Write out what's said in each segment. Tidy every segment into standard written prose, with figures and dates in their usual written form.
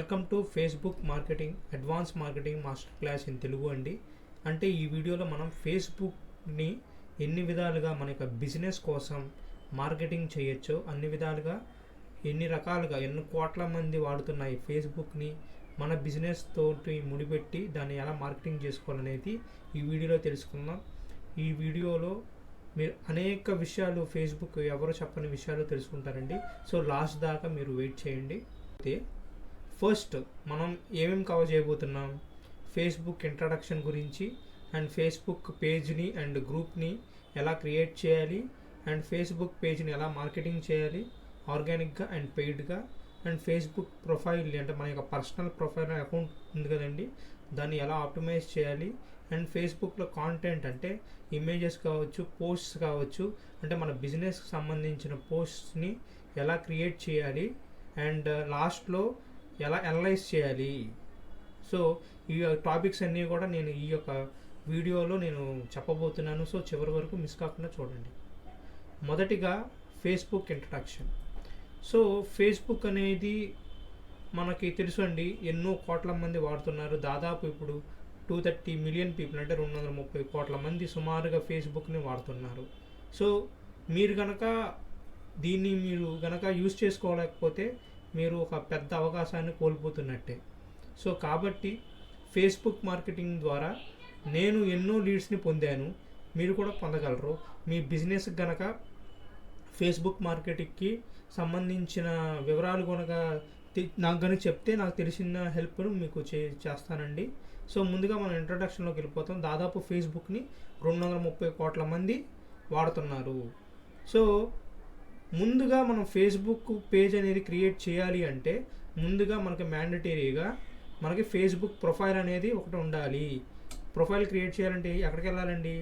Welcome to Facebook marketing advance marketing master class in Telugu అండి. అంటే ఈ వీడియోలో మనం ఫేస్బుక్ని ఎన్ని విధాలుగా మన యొక్క బిజినెస్ కోసం మార్కెటింగ్ చేయొచ్చో అన్ని విధాలుగా ఎన్ని రకాలుగా ఎన్ని కోట్ల మంది వాడుతున్న ఈ ఫేస్బుక్ని మన బిజినెస్ తోటి ముడిపెట్టి దాన్ని ఎలా మార్కెటింగ్ చేసుకోవాలనేది ఈ వీడియోలో తెలుసుకుందాం. ఈ వీడియోలో మీరు అనేక విషయాలు ఫేస్బుక్ ఎవరో చెప్పని విషయాలు తెలుసుకుంటారండి. సో లాస్ట్ దాకా మీరు వెయిట్ చేయండి. అయితే ఫస్ట్ మనం ఏమేమి కవర్ చేయబోతున్నాం, ఫేస్బుక్ ఇంట్రడక్షన్ గురించి అండ్ ఫేస్బుక్ పేజ్ని అండ్ గ్రూప్ని ఎలా క్రియేట్ చేయాలి అండ్ ఫేస్బుక్ పేజ్ని ఎలా మార్కెటింగ్ చేయాలి ఆర్గానిక్గా అండ్ పెయిడ్గా అండ్ ఫేస్బుక్ ప్రొఫైల్ అంటే మన యొక్క పర్సనల్ ప్రొఫైల్ అకౌంట్ ఉంది కదండి, దాన్ని ఎలా ఆప్టిమైజ్ చేయాలి అండ్ ఫేస్బుక్లో కాంటెంట్ అంటే ఇమేజెస్ కావచ్చు, పోస్ట్స్ కావచ్చు, అంటే మన బిజినెస్కి సంబంధించిన పోస్ట్స్ని ఎలా క్రియేట్ చేయాలి అండ్ లాస్ట్లో ఎలా అనలైజ్ చేయాలి. సో ఈ టాపిక్స్ అన్నీ కూడా నేను ఈ యొక్క వీడియోలో నేను చెప్పబోతున్నాను. సో చివరి వరకు మిస్ కాకుండా చూడండి. మొదటిగా ఫేస్బుక్ ఇంట్రడక్షన్. సో ఫేస్బుక్ అనేది మనకి తెలుసు అండి, ఎన్నో కోట్ల మంది వాడుతున్నారు. దాదాపు ఇప్పుడు 230 మిలియన్ పీపుల్ అంటే 230 కోట్ల మంది సుమారుగా ఫేస్బుక్ని వాడుతున్నారు. సో మీరు గనక యూజ్ చేసుకోలేకపోతే మీరు ఒక పెద్ద అవకాశాన్ని కోల్పోతున్నట్టే. సో కాబట్టి ఫేస్బుక్ మార్కెటింగ్ ద్వారా నేను ఎన్నో లీడ్స్ని పొందాను, మీరు కూడా పొందగలరు. మీ బిజినెస్ గనక ఫేస్బుక్ మార్కెటింగ్కి సంబంధించిన వివరాలు కనుక నాకు కనుక చెప్తే నాకు తెలిసిన హెల్ప్ను మీకు చేస్తానండి. సో ముందుగా మనం ఇంట్రడక్షన్లోకి వెళ్ళిపోతాం. దాదాపు ఫేస్బుక్ని 230 కోట్ల మంది వాడుతున్నారు. సో ముందుగా మనం ఫేస్బుక్ పేజ్ అనేది క్రియేట్ చేయాలి అంటే ముందుగా మనకి మ్యాండటరీగా మనకి ఫేస్బుక్ ప్రొఫైల్ అనేది ఒకటి ఉండాలి. ప్రొఫైల్ క్రియేట్ చేయాలంటే ఎక్కడికి వెళ్ళాలండి,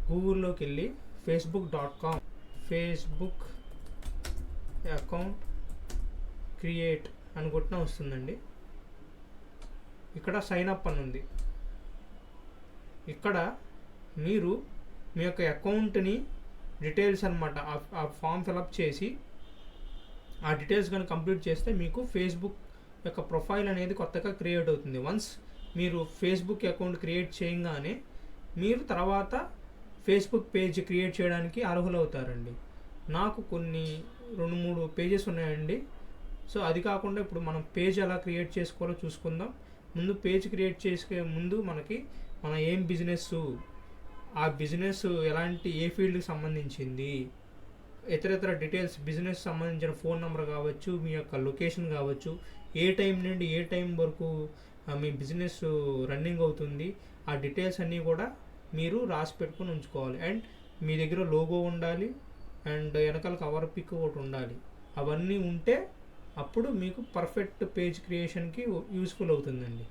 గూగుల్లోకి వెళ్ళి facebook.com ఫేస్బుక్ అకౌంట్ క్రియేట్ అని కొట్టినా వస్తుందండి. ఇక్కడ సైన్ అప్ అని ఉంది. ఇక్కడ మీరు మీ యొక్క అకౌంట్ని డీటెయిల్స్ అనమాట ఆ ఫామ్ ఫిలప్ చేసి ఆ డీటెయిల్స్ కానీ కంప్లీట్ చేస్తే మీకు ఫేస్బుక్ యొక్క ప్రొఫైల్ అనేది కొత్తగా క్రియేట్ అవుతుంది. వన్స్ మీరు ఫేస్బుక్ అకౌంట్ క్రియేట్ చేయగానే మీరు తర్వాత ఫేస్బుక్ పేజ్ క్రియేట్ చేయడానికి అర్హులవుతారండి. నాకు కొన్ని 2-3 పేజెస్ ఉన్నాయండి. సో అది కాకుండా ఇప్పుడు మనం పేజ్ ఎలా క్రియేట్ చేసుకోవాలో చూసుకుందాం. ముందు పేజ్ క్రియేట్ చేసే ముందు మన ఏం బిజినెస్, ఆ బిజినెస్ ఎలాంటి ఏ ఫీల్డ్కి సంబంధించింది, ఇతర డీటెయిల్స్, బిజినెస్ సంబంధించిన ఫోన్ నెంబర్ కావచ్చు, మీ యొక్క లొకేషన్ కావచ్చు, ఏ టైం నుండి ఏ టైం వరకు మీ బిజినెస్ రన్నింగ్ అవుతుంది, ఆ డీటెయిల్స్ అన్నీ కూడా మీరు రాసి పెట్టుకొని ఉంచుకోవాలి. అండ్ మీ దగ్గర లోగో ఉండాలి అండ్ వెనకాల కవర్ పిక్ ఒకటి ఉండాలి. అవన్నీ ఉంటే అప్పుడు మీకు పర్ఫెక్ట్ పేజ్ క్రియేషన్కి యూస్ఫుల్ అవుతుందండి.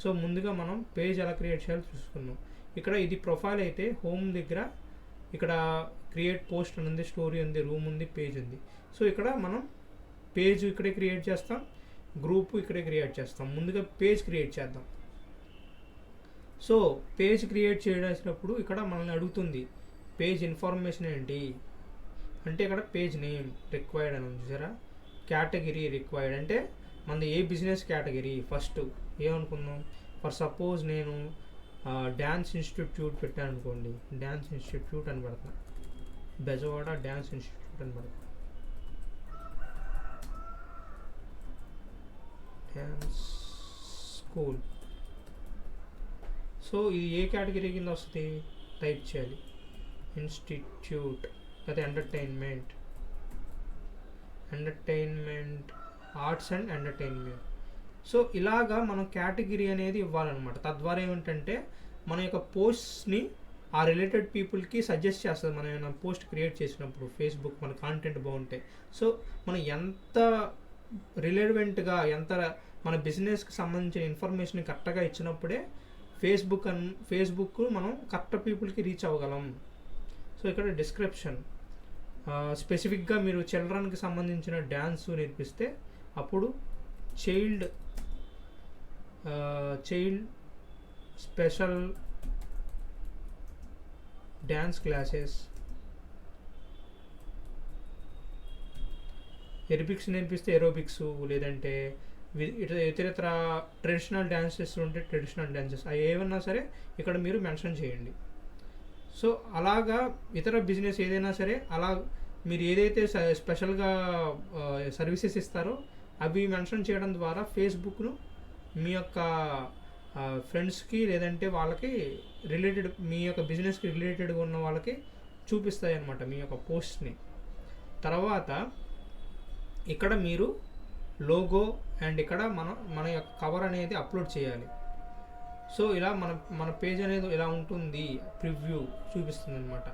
సో ముందుగా మనం పేజ్ ఎలా క్రియేట్ చేయాలో చూసుకున్నాం. ఇక్కడ ఇది ప్రొఫైల్ అయితే హోమ్ దగ్గర ఇక్కడ క్రియేట్ పోస్ట్ అని ఉంది, స్టోరీ ఉంది, రూమ్ ఉంది, పేజ్ ఉంది. సో ఇక్కడ మనం పేజ్ ఇక్కడే క్రియేట్ చేస్తాం, గ్రూప్ ఇక్కడే క్రియేట్ చేస్తాం. ముందుగా పేజ్ క్రియేట్ చేద్దాం. సో పేజ్ క్రియేట్ చేసినప్పుడు ఇక్కడ మనల్ని అడుగుతుంది పేజ్ ఇన్ఫర్మేషన్ ఏంటి అంటే ఇక్కడ పేజ్ నేమ్ రిక్వైర్డ్ అని ఉంది చూసారా, కేటగిరీ రిక్వైర్డ్ అంటే మనది ఏ బిజినెస్ కేటగిరీ. ఫస్ట్ ఏమనుకుందాం, ఫర్ సపోజ్ నేను డ్యాన్స్ ఇన్స్టిట్యూట్ పెట్టాను అనుకోండి, డ్యాన్స్ ఇన్స్టిట్యూట్ అని పెడతాను, బెజవాడ డ్యాన్స్ ఇన్స్టిట్యూట్ అని పెడతాను, డ్యాన్స్ స్కూల్. సో ఇది ఏ కేటగిరీ కింద వస్తుంది టైప్ చేయాలి, ఇన్స్టిట్యూట్ లేదా entertainment arts and entertainment. So ఇలాగా మనం కేటగిరీ అనేది ఇవ్వాలన్నమాట. తద్వారా ఏమిటంటే మన యొక్క పోస్ట్స్ని ఆ రిలేటెడ్ పీపుల్కి సజెస్ట్ చేస్తుంది. మనం ఏమైనా పోస్ట్ క్రియేట్ చేసినప్పుడు ఫేస్బుక్ మన కాంటెంట్ బాగుంటే, సో మనం ఎంత రిలెవెంట్గా మన బిజినెస్కి సంబంధించిన ఇన్ఫర్మేషన్ కరెక్ట్గా ఇచ్చినప్పుడే ఫేస్బుక్ మనం కరెక్ట్ పీపుల్కి రీచ్ అవ్వగలం. సో ఇక్కడ డిస్క్రిప్షన్ స్పెసిఫిక్గా మీరు చిల్డ్రన్కి సంబంధించిన డ్యాన్స్ నేర్పిస్తే అప్పుడు child special dance classes, aerobics నేర్పిస్తే ఎరోబిక్స్, లేదంటే ఇతర ట్రెడిషనల్ డ్యాన్సెస్ ఉంటే ట్రెడిషనల్ డ్యాన్సెస్ అవి ఏమన్నా సరే ఇక్కడ మీరు మెన్షన్ చేయండి. సో అలాగా ఇతర బిజినెస్ ఏదైనా సరే అలా మీరు ఏదైతే స్పెషల్గా సర్వీసెస్ ఇస్తారో అవి మెన్షన్ చేయడం ద్వారా ఫేస్బుక్ను మీ యొక్క ఫ్రెండ్స్కి లేదంటే వాళ్ళకి రిలేటెడ్ మీ యొక్క బిజినెస్కి రిలేటెడ్గా ఉన్న వాళ్ళకి చూపిస్తాయి అన్నమాట మీ యొక్క పోస్ట్ని. తర్వాత ఇక్కడ మీరు లోగో అండ్ ఇక్కడ మన యొక్క కవర్ అనేది అప్లోడ్ చేయాలి. సో ఇలా మన పేజ్ అనేది ఎలా ఉంటుంది ప్రివ్యూ చూపిస్తుంది అనమాట.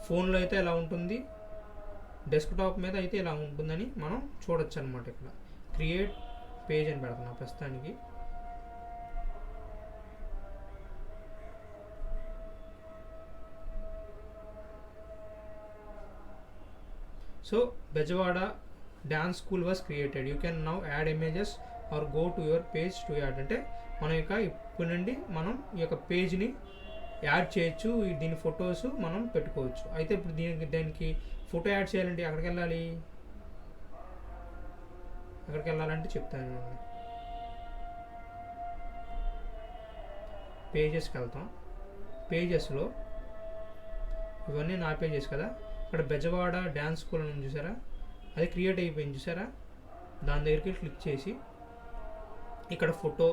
ఫోన్లో అయితే ఎలా ఉంటుంది, డెస్క్టాప్ మీద అయితే ఇలా ఉంటుందని మనం చూడొచ్చు అనమాట. ఇక్కడ క్రియేట్ పేజ్ అని పెడుతున్నా ప్రస్తుతానికి. So Bezawada dance school was created, you can now add images or go to your page to add. అంటే మన యొక్క ఇప్పటి నుండి మనం ఈ యొక్క పేజ్ని యాడ్ చేయొచ్చు, దీని ఫొటోస్ మనం పెట్టుకోవచ్చు. అయితే ఇప్పుడు దానికి ఫోటో యాడ్ చేయాలంటే ఎక్కడికి వెళ్ళాలంటే చెప్తాను. పేజెస్కి వెళ్తాం. పేజెస్లో ఇవన్నీ నా పేజెస్ కదా, ఇక్కడ బెజవాడ డ్యాన్స్ స్కూల్ అని చూసారా, అది క్రియేట్ అయిపోయింది చూసారా. దాని దగ్గరికి క్లిక్ చేసి ఇక్కడ ఫోటో,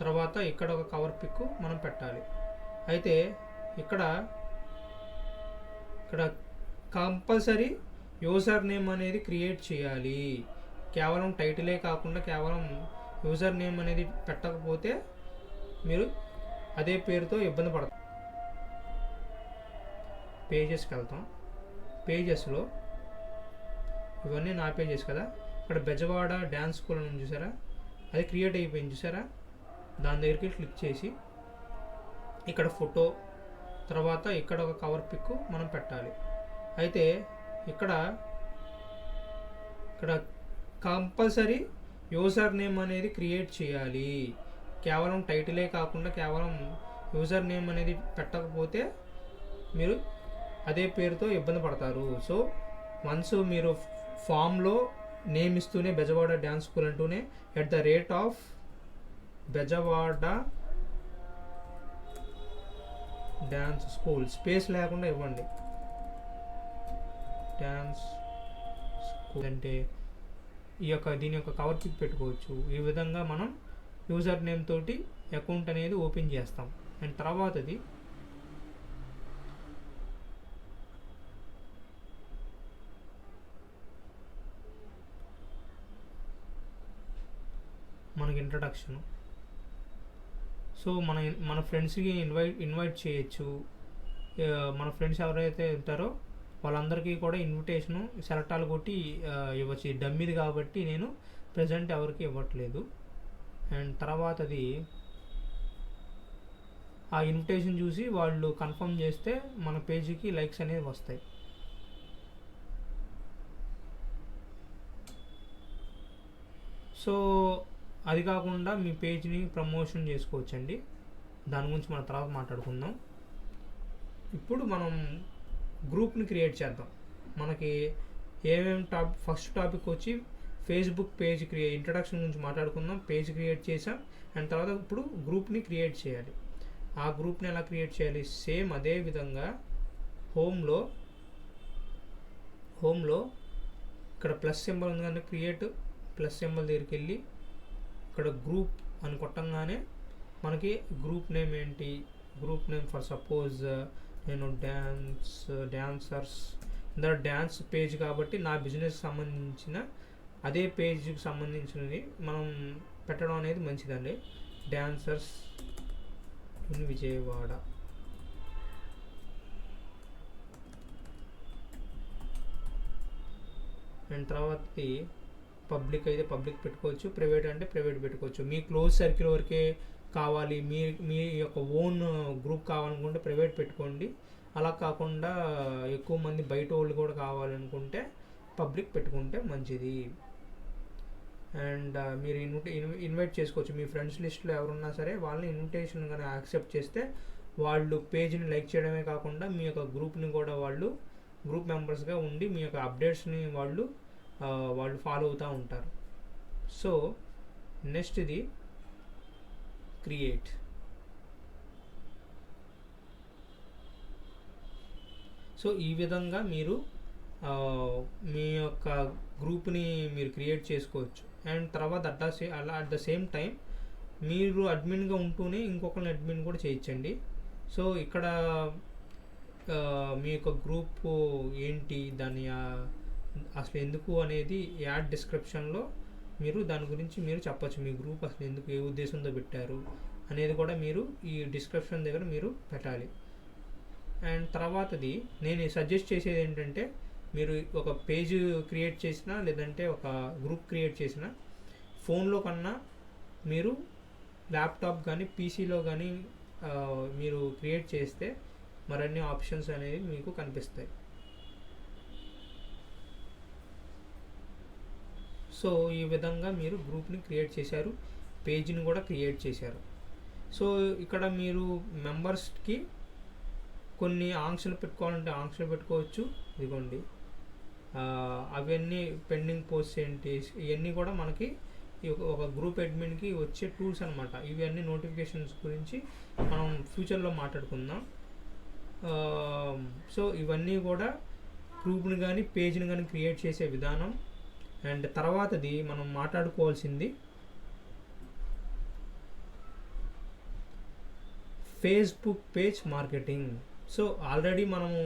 తర్వాత ఇక్కడ ఒక కవర్ పిక్ మనం పెట్టాలి. అయితే ఇక్కడ కంపల్సరీ యూజర్ నేమ్ అనేది క్రియేట్ చేయాలి. కేవలం టైటిలే కాకుండా కేవలం యూజర్ నేమ్ అనేది పెట్టకపోతే మీరు అదే పేరుతో ఇబ్బంది పడతారు. పేజెస్కి వెళ్తాం. పేజెస్లో ఇవన్నీ నా పేజెస్ కదా, ఇక్కడ బెజవాడ డ్యాన్స్ స్కూల్ అని చూసారా, అది క్రియేట్ అయిపోయింది చూసారా. దాని దగ్గరికి క్లిక్ చేసి ఇక్కడ ఫోటో, తర్వాత ఇక్కడ ఒక కవర్ పిక్ మనం పెట్టాలి. అయితే ఇక్కడ కంపల్సరీ యూజర్ నేమ్ అనేది క్రియేట్ చేయాలి. కేవలం టైటిలే కాకుండా కేవలం యూజర్ నేమ్ అనేది పెట్టకపోతే మీరు అదే పేరుతో ఇబ్బంది పడతారు. సో వన్స్ మీరు ఫామ్లో నేమ్ ఇస్తూనే బెజవాడ డ్యాన్స్ స్కూల్ అంటూనే @ బెజవాడ డ్యాన్స్ స్కూల్ స్పేస్ లేకుండా ఇవ్వండి. డ్యాన్స్ స్కూల్ అంటే దీని యొక్క కవర్ పిక్ పెట్టుకోవచ్చు. ఈ విధంగా మనం యూజర్ నేమ్ తోటి అకౌంట్ అనేది ఓపెన్ చేస్తాం. అండ్ తర్వాతది మనకి ఇంట్రడక్షన్. సో మన ఫ్రెండ్స్కి ఇన్వైట్ చేయొచ్చు. మన ఫ్రెండ్స్ ఎవరైతే ఉంటారో వాళ్ళందరికీ కూడా ఇన్విటేషను సెలెక్టాలు కొట్టి ఇవ్వచ్చు. డమ్మీది కాబట్టి నేను ప్రజెంట్ ఎవరికి ఇవ్వట్లేదు. అండ్ తర్వాతది ఆ ఇన్విటేషన్ చూసి వాళ్ళు కన్ఫర్మ్ చేస్తే మన పేజీకి లైక్స్ అనేవి వస్తాయి. సో అది కాకుండా మీ పేజ్ని ప్రమోషన్ చేసుకోవచ్చండి. దాని గురించి మనం తర్వాత మాట్లాడుకుందాం. ఇప్పుడు మనం గ్రూప్ని క్రియేట్ చేద్దాం. మనకి ఏమేమి ఫస్ట్ టాపిక్ వచ్చి ఫేస్బుక్ పేజ్ ఇంట్రడక్షన్ గురించి మాట్లాడుకుందాం. పేజ్ క్రియేట్ చేసాం. అండ్ తర్వాత ఇప్పుడు గ్రూప్ని క్రియేట్ చేయాలి. ఆ గ్రూప్ని ఎలా క్రియేట్ చేయాలి? సేమ్ అదే విధంగా హోమ్లో ఇక్కడ ప్లస్ సింబల్ ఉంది కానీ క్రియేట్ ప్లస్ సింబల్ దగ్గరికి వెళ్ళి ఇక్కడ గ్రూప్ అని కొట్టంగానే మనకి గ్రూప్ నేమ్ ఏంటి, గ్రూప్ నేమ్ ఫర్ సపోజ్ నేను డ్యాన్సర్స్ డ్యాన్స్ పేజ్ కాబట్టి నా బిజినెస్ సంబంధించిన అదే పేజ్కి సంబంధించినది మనం పెట్టడం అనేది మంచిదండి. Dancers in Vijayawada. అండ్ తర్వాత పబ్లిక్ అయితే పబ్లిక్ పెట్టుకోవచ్చు, ప్రైవేట్ అంటే ప్రైవేట్ పెట్టుకోవచ్చు. మీ క్లోజ్ సర్కిల్ వరకే కావాలి, మీ యొక్క ఓన్ గ్రూప్ కావాలనుకుంటే ప్రైవేట్ పెట్టుకోండి. అలా కాకుండా ఎక్కువ మంది బయట వాళ్ళు కూడా కావాలనుకుంటే పబ్లిక్ పెట్టుకుంటే మంచిది. అండ్ మీరు ఇన్వైట్ చేసుకోవచ్చు. మీ ఫ్రెండ్స్ లిస్ట్లో ఎవరున్నా సరే వాళ్ళని ఇన్విటేషన్ కానీ యాక్సెప్ట్ చేస్తే వాళ్ళు పేజ్ని లైక్ చేయడమే కాకుండా మీ యొక్క గ్రూప్ని కూడా వాళ్ళు గ్రూప్ మెంబర్స్గా ఉండి మీ యొక్క అప్డేట్స్ని వాళ్ళు ఫాలో అవుతూ ఉంటారు. సో నెక్స్ట్ ఇది క్రియేట్. సో ఈ విధంగా మీరు మీ యొక్క గ్రూప్ని మీరు క్రియేట్ చేసుకోవచ్చు. అండ్ తర్వాత అట్ ద సేమ్ టైం మీరు అడ్మిన్గా ఉంటూనే ఇంకొకరిని అడ్మిన్ కూడా చేయించండి. సో ఇక్కడ మీ యొక్క గ్రూప్ ఏంటి, దాని అసలు ఎందుకు అనేది యాడ్ డిస్క్రిప్షన్లో మీరు దాని గురించి మీరు చెప్పచ్చు. మీ గ్రూప్ అసలు ఎందుకు, ఏ ఉద్దేశంతో పెట్టారు అనేది కూడా మీరు ఈ డిస్క్రిప్షన్ దగ్గర మీరు పెట్టాలి. అండ్ తర్వాతది నేను సజెస్ట్ చేసేది ఏంటంటే, మీరు ఒక పేజ్ క్రియేట్ చేసినా లేదంటే ఒక గ్రూప్ క్రియేట్ చేసినా ఫోన్లో కన్నా మీరు ల్యాప్టాప్ కానీ పీసీలో కానీ మీరు క్రియేట్ చేస్తే మరిన్ని ఆప్షన్స్ అనేవి మీకు కనిపిస్తాయి. సో ఈ విధంగా మీరు గ్రూప్ని క్రియేట్ చేశారు, పేజ్ని కూడా క్రియేట్ చేశారు. సో ఇక్కడ మీరు మెంబర్స్కి కొన్ని ఆంక్షలు పెట్టుకోవాలంటే ఆంక్షలు పెట్టుకోవచ్చు. ఇదిగోండి, అవన్నీ పెండింగ్ పోస్ట్ ఏంటి, ఇవన్నీ కూడా మనకి ఒక గ్రూప్ అడ్మిన్కి వచ్చే టూల్స్ అనమాట. ఇవన్నీ నోటిఫికేషన్స్ గురించి మనం ఫ్యూచర్లో మాట్లాడుకుందాం. సో ఇవన్నీ కూడా గ్రూప్ని కానీ పేజ్ని కానీ క్రియేట్ చేసే విధానం. అండ్ తర్వాతది మనం మాట్లాడుకోవాల్సింది Facebook page marketing. So already మనము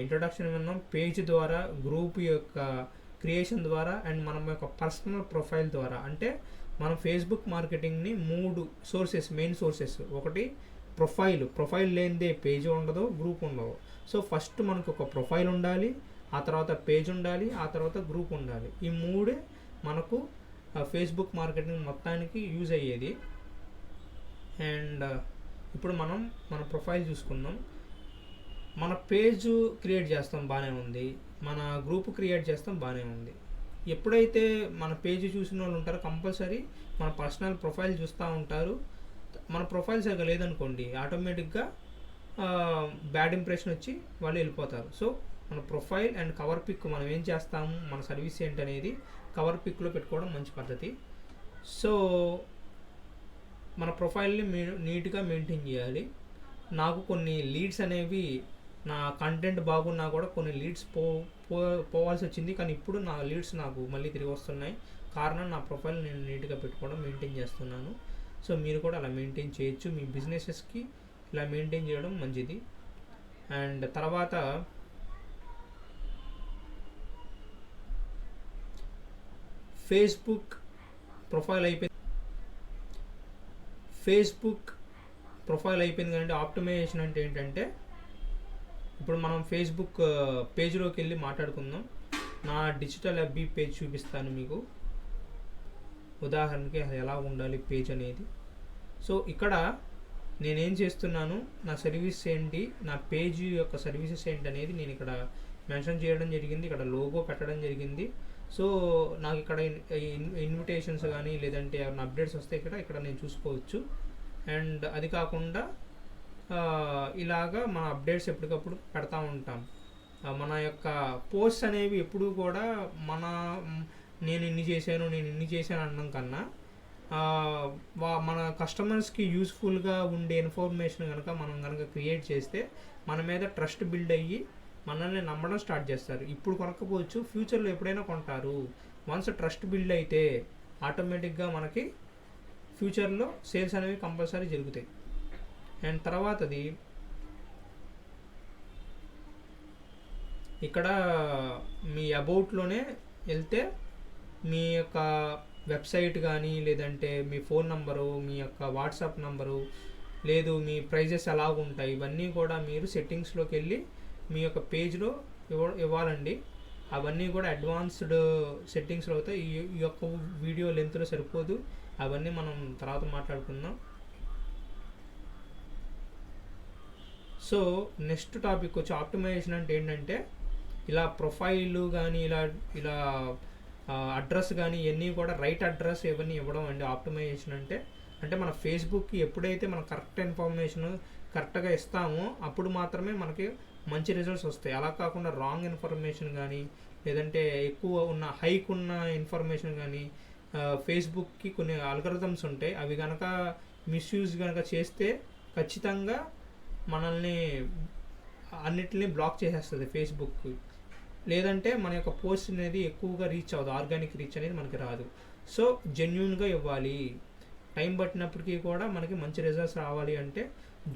ఇంట్రొడక్షన్ విన్నాం. పేజ్ ద్వారా, గ్రూప్ యొక్క క్రియేషన్ ద్వారా, అండ్ మన యొక్క పర్సనల్ ప్రొఫైల్ ద్వారా. అంటే మనం ఫేస్బుక్ మార్కెటింగ్ని 3 సోర్సెస్, మెయిన్ సోర్సెస్. ఒకటి ప్రొఫైల్ లేనిదే పేజ్ ఉండదు, గ్రూప్ ఉండదు. సో ఫస్ట్ మనకు ఒక ప్రొఫైల్ ఉండాలి, ఆ తర్వాత పేజ్ ఉండాలి, ఆ తర్వాత గ్రూప్ ఉండాలి. ఈ 3 మనకు ఫేస్బుక్ మార్కెటింగ్ మొత్తానికి యూజ్ అయ్యేది. అండ్ ఇప్పుడు మనం మన ప్రొఫైల్ చూసుకుందాం. మన పేజ్ క్రియేట్ చేస్తాం, బాగానే ఉంది. మన గ్రూప్ క్రియేట్ చేస్తాం, బాగానే ఉంది. ఎప్పుడైతే మన పేజ్ చూసిన వాళ్ళు ఉంటారో కంపల్సరీ మన పర్సనల్ ప్రొఫైల్ చూస్తూ ఉంటారు. మన ప్రొఫైల్ సరిగ్గా లేదనుకోండి, ఆటోమేటిక్గా బ్యాడ్ ఇంప్రెషన్ వచ్చి వాళ్ళు వెళ్ళిపోతారు. సో మన ప్రొఫైల్ అండ్ కవర్ పిక్ మనం ఏం చేస్తాము, మన సర్వీస్ ఏంటనేది కవర్ పిక్లో పెట్టుకోవడం మంచి పద్ధతి. సో మన ప్రొఫైల్ని నీట్గా మెయింటైన్ చేయాలి. నాకు కొన్ని లీడ్స్ అనేవి, నా కంటెంట్ బాగున్నా కూడా కొన్ని లీడ్స్ పోవాల్సి వచ్చింది. కానీ ఇప్పుడు నా లీడ్స్ నాకు మళ్ళీ తిరిగి వస్తున్నాయి. కారణం నా ప్రొఫైల్ నేను నీట్గా పెట్టుకోవడం, మెయింటైన్ చేస్తున్నాను. సో మీరు కూడా అలా మెయింటైన్ చేయొచ్చు. మీ బిజినెసెస్కి ఇలా మెయింటైన్ చేయడం మంచిది. అండ్ తర్వాత ఫేస్బుక్ ప్రొఫైల్ అయిపోయింది కానీ ఆప్టిమైజేషన్ అంటే ఏంటంటే, ఇప్పుడు మనం ఫేస్బుక్ పేజ్లోకి వెళ్ళి మాట్లాడుకుందాం. నా డిజిటల్ ఎఫ్బి పేజ్ చూపిస్తాను మీకు, ఉదాహరణకి అది ఎలా ఉండాలి పేజ్ అనేది. సో ఇక్కడ నేనేం చేస్తున్నాను, నా సర్వీస్ ఏంటి, నా పేజ్ యొక్క సర్వీసెస్ ఏంటి అనేది నేను ఇక్కడ మెన్షన్ చేయడం జరిగింది. ఇక్కడ లోగో పెట్టడం జరిగింది. సో నాకు ఇక్కడ ఇన్విటేషన్స్ కానీ లేదంటే ఏమైనా అప్డేట్స్ వస్తే ఇక్కడ నేను చూసుకోవచ్చు. అండ్ అది కాకుండా ఇలాగా మన అప్డేట్స్ ఎప్పటికప్పుడు పెడతా ఉంటాం. మన యొక్క పోస్ట్ అనేవి ఎప్పుడు కూడా నేను ఇన్ని చేశాను అనడం కన్నా మన కస్టమర్స్కి యూస్ఫుల్గా ఉండే ఇన్ఫర్మేషన్ మనం కనుక క్రియేట్ చేస్తే మన మీద ట్రస్ట్ బిల్డ్ అయ్యి మనల్ని నమ్మడం స్టార్ట్ చేస్తారు. ఇప్పుడు కొనకపోవచ్చు, ఫ్యూచర్లో ఎప్పుడైనా కొంటారు. వన్స్ ట్రస్ట్ బిల్డ్ అయితే ఆటోమేటిక్గా మనకి ఫ్యూచర్లో సేల్స్ అనేవి కంపల్సరీ జరుగుతాయి. అండ్ తర్వాతది ఇక్కడ మీ అబౌట్లోనే వెళ్తే మీ యొక్క వెబ్సైట్ కానీ లేదంటే మీ ఫోన్ నంబరు, మీ యొక్క వాట్సాప్ నంబరు, లేదు మీ ప్రైజెస్ ఎలా ఉంటాయి, ఇవన్నీ కూడా మీరు సెట్టింగ్స్లోకి వెళ్ళి మీ యొక్క పేజ్లో ఇవ్వాలండి. అవన్నీ కూడా అడ్వాన్స్డ్ సెట్టింగ్స్లో అవుతాయి. ఈ యొక్క వీడియో లెంత్లో సరిపోదు, అవన్నీ మనం తర్వాత మాట్లాడుకుందాం. సో నెక్స్ట్ టాపిక్ వచ్చి ఆప్టిమైజేషన్ అంటే ఏంటంటే, ఇలా ప్రొఫైల్ కానీ ఇలా అడ్రస్ కానీ ఇవన్నీ కూడా రైట్ అడ్రస్ ఇవన్నీ ఇవ్వడం అండి ఆప్టిమైజేషన్ అంటే మన ఫేస్బుక్కి ఎప్పుడైతే మనం కరెక్ట్ ఇన్ఫర్మేషన్ కరెక్ట్గా ఇస్తామో అప్పుడు మాత్రమే మనకి మంచి రిజల్ట్స్ వస్తాయి. అలా కాకుండా రాంగ్ ఇన్ఫర్మేషన్ కానీ లేదంటే ఎక్కువ ఉన్న హైక్ ఉన్న ఇన్ఫర్మేషన్ కానీ ఫేస్బుక్కి కొన్ని ఆల్గరిథమ్స్ ఉంటాయి, అవి కనుక మిస్యూజ్ కనుక చేస్తే ఖచ్చితంగా మనల్ని అన్నిటిని బ్లాక్ చేసేస్తుంది ఫేస్బుక్. లేదంటే మన యొక్క పోస్ట్ అనేది ఎక్కువగా రీచ్ అవ్వదు, ఆర్గానిక్ రీచ్ అనేది మనకి రాదు. సో జెన్యూన్గా ఇవ్వాలి. టైం పట్టినప్పటికీ కూడా మనకి మంచి రిజల్ట్స్ రావాలి అంటే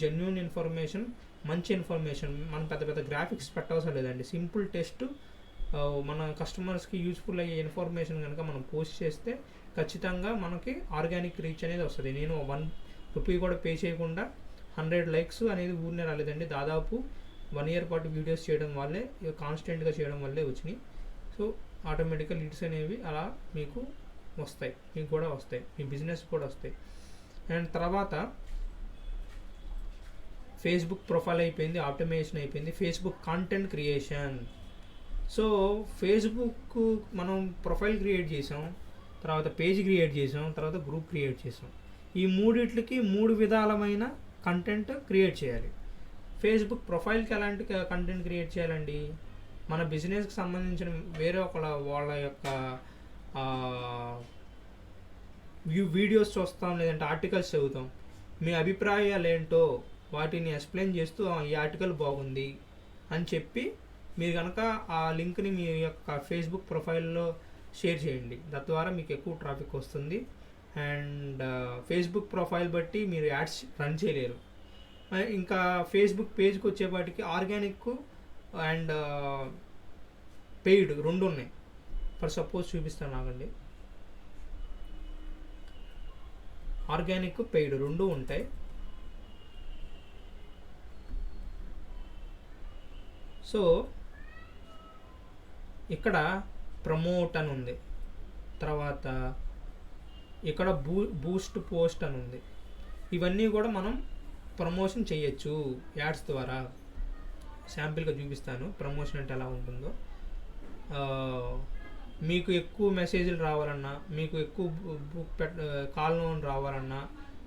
జెన్యూన్ ఇన్ఫర్మేషన్, మంచి ఇన్ఫర్మేషన్, మనం పెద్ద పెద్ద గ్రాఫిక్స్ పెట్టవసరం లేదండి. సింపుల్ టెస్ట్ మన కస్టమర్స్కి యూజ్ఫుల్ అయ్యే ఇన్ఫర్మేషన్ కనుక మనం పోస్ట్ చేస్తే ఖచ్చితంగా మనకి ఆర్గానిక్ రీచ్ అనేది వస్తుంది. నేను ₹1 కూడా పే చేయకుండా 100 లైక్స్ అనేది ఊరినే రాలేదండి. దాదాపు 1 year పాటు వీడియోస్ చేయడం వల్లే, కాన్స్టెంట్గా చేయడం వల్లే వచ్చినాయి. సో ఆటోమేటిక్గా లీడ్స్ అనేవి అలా మీకు వస్తాయి, మీకు కూడా వస్తాయి, మీ బిజినెస్ కూడా వస్తాయి. అండ్ తర్వాత ఫేస్బుక్ ప్రొఫైల్ అయిపోయింది, ఆప్టిమైజేషన్ అయిపోయింది, Facebook content creation. So Facebook మనం ప్రొఫైల్ క్రియేట్ చేసాం, తర్వాత పేజ్ క్రియేట్ చేసాం, తర్వాత గ్రూప్ క్రియేట్ చేసాం. ఈ మూడిట్లకి 3 విధాలమైన కంటెంట్ క్రియేట్ చేయాలి. ఫేస్బుక్ ప్రొఫైల్కి ఎలాంటి కంటెంట్ క్రియేట్ చేయాలండి? మన బిజినెస్కి సంబంధించిన వేరే వాళ్ళ యొక్క వీడియోస్ చూస్తాం, లేదంటే ఆర్టికల్స్ చదువుతాం, మీ అభిప్రాయాలు ఏంటో వాటిని ఎక్స్ప్లెయిన్ చేస్తూ ఈ ఆర్టికల్ బాగుంది అని చెప్పి మీరు కనుక ఆ లింక్ని మీ యొక్క ఫేస్బుక్ ప్రొఫైల్లో షేర్ చేయండి. తద్వారా మీకు ఎక్కువ ట్రాఫిక్ వస్తుంది. అండ్ ఫేస్బుక్ ప్రొఫైల్ బట్టి మీరు యాడ్స్ రన్ చేయలేరు. ఇంకా ఫేస్బుక్ పేజ్కి వచ్చేపాటికి ఆర్గానిక్ అండ్ పెయిడ్ 2 ఉన్నాయి. ఫర్ సపోజ్ చూపిస్తాను ఆగండి. ఆర్గానిక్, పెయిడ్ 2 ఉంటాయి. సో ఇక్కడ ప్రమోట్ అని ఉంది, తర్వాత ఇక్కడ బూస్ట్ పోస్ట్ అని ఉంది. ఇవన్నీ కూడా మనం ప్రమోషన్ చేయొచ్చు యాడ్స్ ద్వారా. శాంపిల్గా చూపిస్తాను ప్రమోషన్ అంటే ఎలా ఉంటుందో. మీకు ఎక్కువ మెసేజ్లు రావాలన్నా, మీకు ఎక్కువ కాల్ లోన్ రావాలన్నా,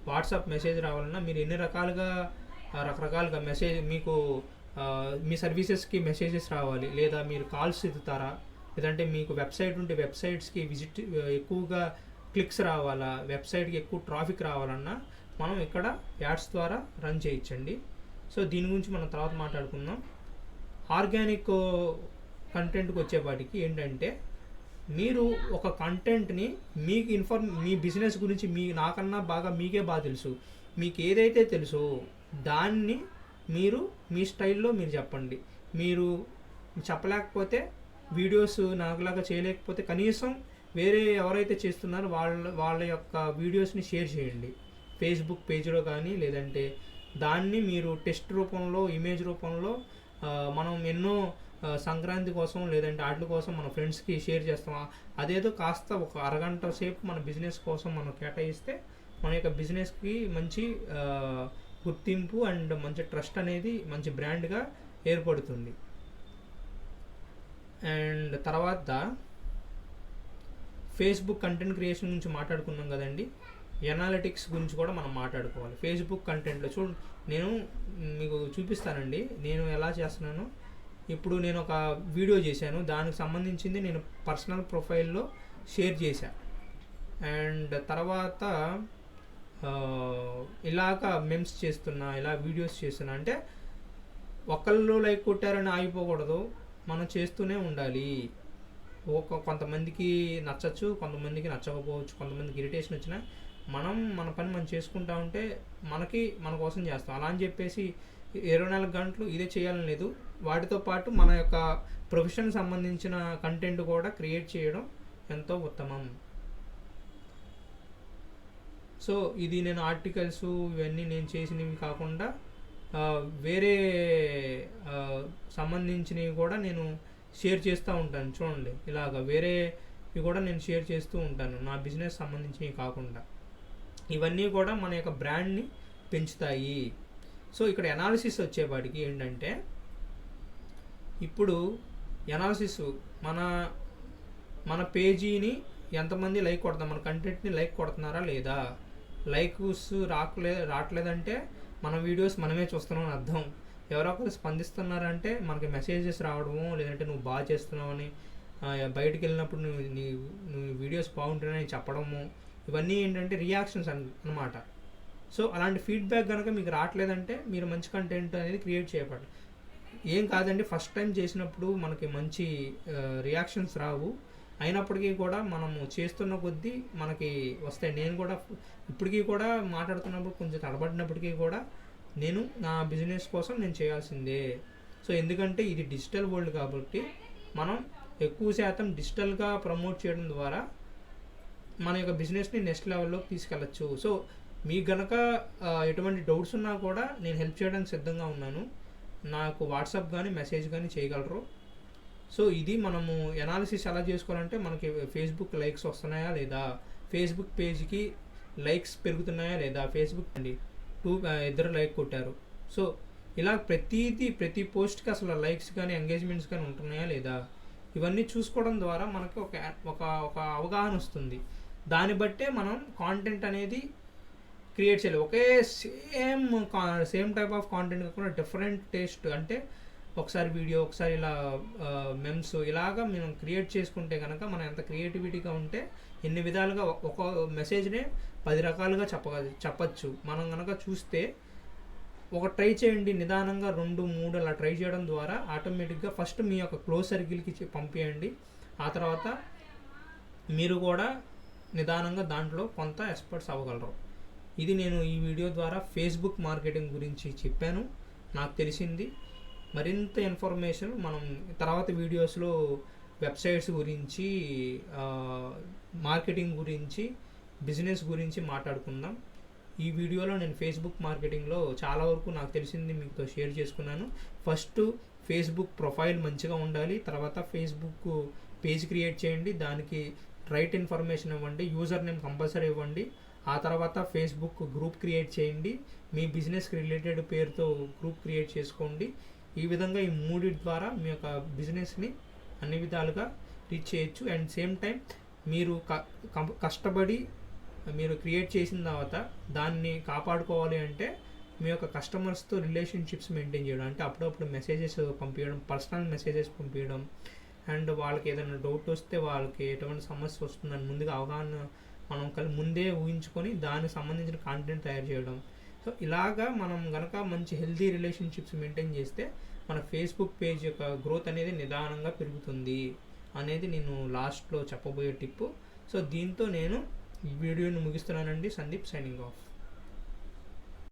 వాట్సాప్ మెసేజ్ రావాలన్నా, మీరు ఎన్ని రకరకాలుగా మెసేజ్ మీకు మీ సర్వీసెస్కి మెసేజెస్ రావాలి, లేదా మీరు కాల్స్ ఎత్తుతారా, లేదంటే మీకు వెబ్సైట్ ఉంటే వెబ్సైట్స్కి విజిట్ ఎక్కువగా క్లిక్స్ రావాలా, వెబ్సైట్కి ఎక్కువ ట్రాఫిక్ రావాలన్నా మనం ఇక్కడ యాడ్స్ ద్వారా రన్ చేయించండి. సో దీని గురించి మనం తర్వాత మాట్లాడుకుందాం. ఆర్గానిక్ కంటెంట్కి వచ్చేపాటికి ఏంటంటే, మీరు ఒక కంటెంట్ని మీకు మీ బిజినెస్ గురించి నాకన్నా బాగా మీకే బాగా తెలుసు, మీకు ఏదైతే తెలుసో దాన్ని మీరు మీ స్టైల్లో మీరు చెప్పండి. మీరు చెప్పలేకపోతే, వీడియోస్ నాకులాగా చేయలేకపోతే, కనీసం వేరే ఎవరైతే చేస్తున్నారో వాళ్ళ యొక్క వీడియోస్ని షేర్ చేయండి ఫేస్బుక్ పేజ్లో కానీ, లేదంటే దాన్ని మీరు టెస్ట్ రూపంలో, ఇమేజ్ రూపంలో మనం ఎన్నో సంక్రాంతి కోసం లేదంటే వాటి కోసం మన ఫ్రెండ్స్కి షేర్ చేస్తాం. అదేదో కాస్త ఒక అరగంట సేపు మన బిజినెస్ కోసం మనం కేటాయిస్తే మన యొక్క బిజినెస్కి మంచి గుర్తింపు అండ్ మంచి ట్రస్ట్ అనేది, మంచి బ్రాండ్గా ఏర్పడుతుంది. అండ్ తర్వాత ఫేస్బుక్ కంటెంట్ క్రియేషన్ గురించి మాట్లాడుకున్నాం కదండి. ఎనాలిటిక్స్ గురించి కూడా మనం మాట్లాడుకోవాలి. ఫేస్బుక్ కంటెంట్లో నేను మీకు చూపిస్తానండి నేను ఎలా చేస్తున్నానో. ఇప్పుడు నేను ఒక వీడియో చేశాను, దానికి సంబంధించింది నేను పర్సనల్ ప్రొఫైల్లో షేర్ చేశాను. అండ్ తర్వాత ఇలాగ మెమ్స్ చేస్తున్నా, ఇలా వీడియోస్ చేస్తున్నా. అంటే ఒకళ్ళు లైక్ కొట్టారని ఆగిపోకూడదు, మనం చేస్తూనే ఉండాలి. కొంతమందికి నచ్చచ్చు, కొంతమందికి నచ్చకపోవచ్చు, కొంతమందికి ఇరిటేషన్ వచ్చినా మన పని మనం చేసుకుంటా ఉంటే మన కోసం చేస్తాం. అలా అని చెప్పేసి 24 గంటలు ఇదే చేయాలని లేదు. వాటితో పాటు మన యొక్క ప్రొఫెషన్ సంబంధించిన కంటెంట్ కూడా క్రియేట్ చేయడం ఎంతో ఉత్తమం. సో ఇది నేను ఆర్టికల్స్ ఇవన్నీ నేను చేసినవి కాకుండా వేరే సంబంధించినవి కూడా నేను షేర్ చేస్తూ ఉంటాను. చూడండి, ఇలాగ వేరేవి కూడా నేను షేర్ చేస్తూ ఉంటాను, నా బిజినెస్ సంబంధించినవి కాకుండా. ఇవన్నీ కూడా మన యొక్క బ్రాండ్ని పెంచుతాయి. సో ఇక్కడ ఎనాలిసిస్ వచ్చేవాడికి ఏంటంటే, ఇప్పుడు ఎనాలిసిస్ మన పేజీని ఎంతమంది లైక్ కొడతారు, మన కంటెంట్ని లైక్ కొడుతున్నారా లేదా. లైక్స్ రావట్లేదంటే మన వీడియోస్ మనమే చూస్తున్నాం అని అర్థం. ఎవరో ఒకరు స్పందిస్తున్నారంటే మనకి మెసేజెస్ రావడము, లేదంటే నువ్వు బాగా చేస్తున్నావు అని బయటికి వెళ్ళినప్పుడు నువ్వు వీడియోస్ బాగుంటున్నాయని చెప్పడము, ఇవన్నీ ఏంటంటే రియాక్షన్స్ అన్నమాట. సో అలాంటి ఫీడ్బ్యాక్ కనుక మీకు రావట్లేదంటే మీరు మంచి కంటెంట్ అనేది క్రియేట్ చేయబడాలి. ఏం కాదండి, ఫస్ట్ టైం చేసినప్పుడు మనకి మంచి రియాక్షన్స్ రావు, అయినప్పటికీ కూడా మనము చేస్తున్న కొద్దీ మనకి వస్తాయి. నేను కూడా ఇప్పటికీ కూడా మాట్లాడుతున్నప్పుడు కొంచెం తడబడినప్పటికీ కూడా నేను నా బిజినెస్ కోసం నేను చేయాల్సిందే. సో ఎందుకంటే ఇది డిజిటల్ వరల్డ్ కాబట్టి మనం ఎక్కువ శాతం డిజిటల్గా ప్రమోట్ చేయడం ద్వారా మన యొక్క బిజినెస్ని నెక్స్ట్ లెవెల్లోకి తీసుకెళ్ళచ్చు. సో మీకు గనక ఎటువంటి డౌట్స్ ఉన్నా కూడా నేను హెల్ప్ చేయడానికి సిద్ధంగా ఉన్నాను. నాకు వాట్సాప్ కానీ మెసేజ్ కానీ చేయగలరు. సో ఇది మనము ఎనాలిసిస్ ఎలా చేసుకోవాలంటే మనకి ఫేస్బుక్ లైక్స్ వస్తున్నాయా లేదా, ఫేస్బుక్ పేజ్కి లైక్స్ పెరుగుతున్నాయా లేదా, ఫేస్బుక్ అండి ఇద్దరు లైక్ కొట్టారు. సో ఇలా ప్రతి పోస్ట్కి అసలు లైక్స్ కానీ ఎంగేజ్మెంట్స్ కానీ ఉంటున్నాయా లేదా, ఇవన్నీ చూసుకోవడం ద్వారా మనకి ఒక అవగాహన వస్తుంది. దాన్ని బట్టే మనం కాంటెంట్ అనేది క్రియేట్ చేయాలి. ఒకే సేమ్ టైప్ ఆఫ్ కాంటెంట్ కాకుండా డిఫరెంట్ టేస్ట్, అంటే ఒకసారి వీడియో ఒకసారి ఇలా మెమ్స్ ఇలాగా మనం క్రియేట్ చేసుకుంటే కనుక మనం ఎంత క్రియేటివిటీగా ఉంటే ఎన్ని విధాలుగా ఒక మెసేజ్నే 10 రకాలుగా చెప్పచ్చు. మనం కనుక చూస్తే ఒక ట్రై చేయండి, నిదానంగా 2, 3 అలా ట్రై చేయడం ద్వారా ఆటోమేటిక్గా ఫస్ట్ మీ యొక్క క్లోజ్ సర్కిల్కి పంపించండి. ఆ తర్వాత మీరు కూడా నిదానంగా దాంట్లో కొంత ఎక్స్పర్ట్స్ అవ్వగలరు. ఇది నేను ఈ వీడియో ద్వారా ఫేస్బుక్ మార్కెటింగ్ గురించి చెప్పాను, నాకు తెలిసింది. మరింత ఇన్ఫర్మేషన్ మనం తర్వాత వీడియోస్లో వెబ్సైట్స్ గురించి, మార్కెటింగ్ గురించి, బిజినెస్ గురించి మాట్లాడుకుందాం. ఈ వీడియోలో నేను ఫేస్బుక్ మార్కెటింగ్లో చాలా వరకు నాకు తెలిసింది మీతో షేర్ చేసుకున్నాను. ఫస్ట్ ఫేస్బుక్ ప్రొఫైల్ మంచిగా ఉండాలి, తర్వాత ఫేస్బుక్ పేజ్ క్రియేట్ చేయండి, దానికి రైట్ ఇన్ఫర్మేషన్ ఇవ్వండి, యూజర్ నేమ్ కంపల్సరీ ఇవ్వండి. ఆ తర్వాత ఫేస్బుక్ గ్రూప్ క్రియేట్ చేయండి, మీ బిజినెస్కి రిలేటెడ్ పేరుతో గ్రూప్ క్రియేట్ చేసుకోండి. ఈ విధంగా ఈ 3 ద్వారా మీ యొక్క బిజినెస్ని అన్ని విధాలుగా రీచ్ చేయొచ్చు. అండ్ సేమ్ టైం మీరు కష్టపడి మీరు క్రియేట్ చేసిన తర్వాత దాన్ని కాపాడుకోవాలి అంటే మీ యొక్క కస్టమర్స్తో రిలేషన్షిప్స్ మెయింటైన్ చేయడం, అంటే అప్పుడప్పుడు మెసేజెస్ పంపించడం, పర్సనల్ మెసేజెస్ పంపించడం, అండ్ వాళ్ళకి ఏదైనా డౌట్ వస్తే వాళ్ళకి ఎటువంటి సమస్య వస్తుందని ముందుగా అవగాహన మనం ముందే ఊహించుకొని దానికి సంబంధించిన కాంటెంట్ తయారు చేయడం. సో ఇలాగా మనం కనుక మంచి హెల్తీ రిలేషన్షిప్స్ మెయింటైన్ చేస్తే మన ఫేస్బుక్ పేజ్ యొక్క గ్రోత్ అనేది నిదానంగా పెరుగుతుంది అనేది నేను లాస్ట్లో చెప్పబోయే టిప్పు. సో దీంతో నేను ఈ వీడియోని ముగిస్తున్నానండి. Sandeep signing off.